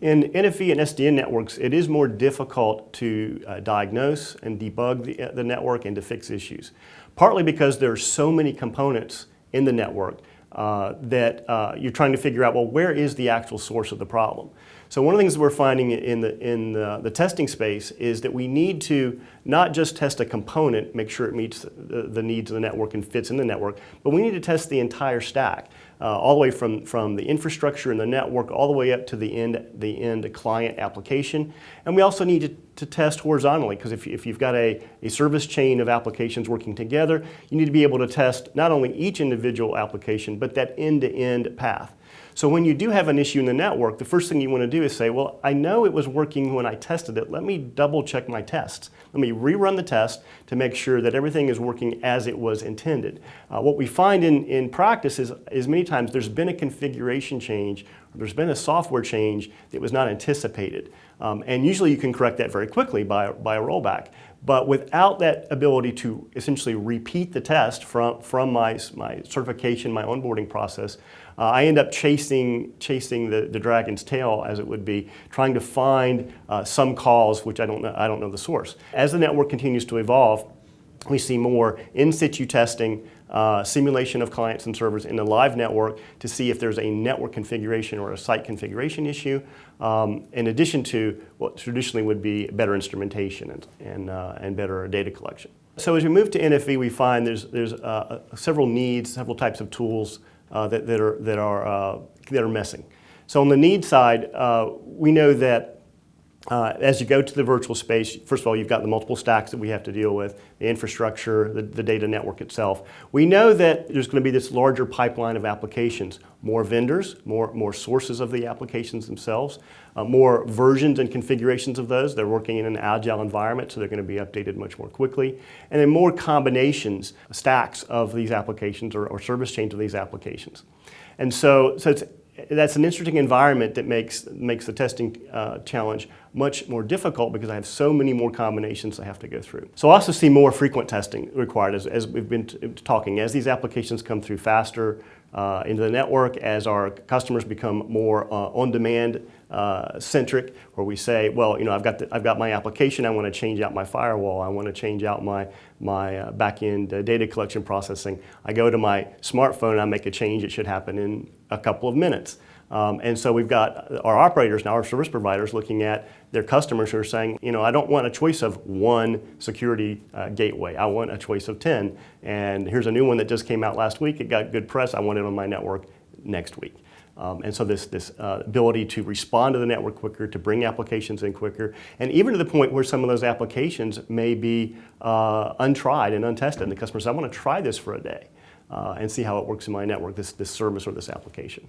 In NFV and SDN networks, it is more difficult to diagnose and debug the network and to fix issues, partly because there are so many components in the network that you're trying to figure out, well, where is the actual source of the problem? So one of the things that we're finding in the testing space is that we need to not just test a component, make sure it meets the needs of the network and fits in the network, but we need to test the entire stack, all the way from the infrastructure in the network all the way up to the end client application. And we also need to test horizontally, because if you've got a service chain of applications working together, you need to be able to test not only each individual application, but that end-to-end path. So when you do have an issue in the network, the first thing you want to do is say, well, I know it was working when I tested it. Let me double check my tests. Let me rerun the test to make sure that everything is working as it was intended. What we find in practice is many times there's been a configuration change, or there's been a software change that was not anticipated. And usually you can correct that very quickly by a rollback. But without that ability to essentially repeat the test from my certification, my onboarding process, I end up chasing the dragon's tail, as it would be, trying to find some cause which I don't know the source. As the network continues to evolve, we see more in-situ testing, simulation of clients and servers in the live network to see if there's a network configuration or a site configuration issue, in addition to what traditionally would be better instrumentation and better data collection. So as we move to NFV, we find there's several needs, several types of tools that are missing. So on the need side, we know that as you go to the virtual space, first of all, you've got the multiple stacks that we have to deal with, the infrastructure, the data network itself. We know that there's going to be this larger pipeline of applications, more vendors, more sources of the applications themselves, more versions and configurations of those. They're working in an agile environment, so they're going to be updated much more quickly. And then more combinations, stacks of these applications or service chains of these applications. And so that's an interesting environment that makes the testing challenge much more difficult, because I have so many more combinations I have to go through. So I also see more frequent testing required, as we've been talking. As these applications come through faster into the network, as our customers become more on-demand centric, where we say, well, I've got my application, I want to change out my firewall, I want to change out my back-end data collection processing. I go to my smartphone, I make a change, it should happen in a couple of minutes. And so we've got our operators now, our service providers, looking at their customers who are saying, I don't want a choice of one security gateway. I want a choice of 10. And here's a new one that just came out last week. It got good press. I want it on my network next week. And so this ability to respond to the network quicker, to bring applications in quicker, and even to the point where some of those applications may be untried and untested. And the customer says, I want to try this for a day and see how it works in my network, this service or this application.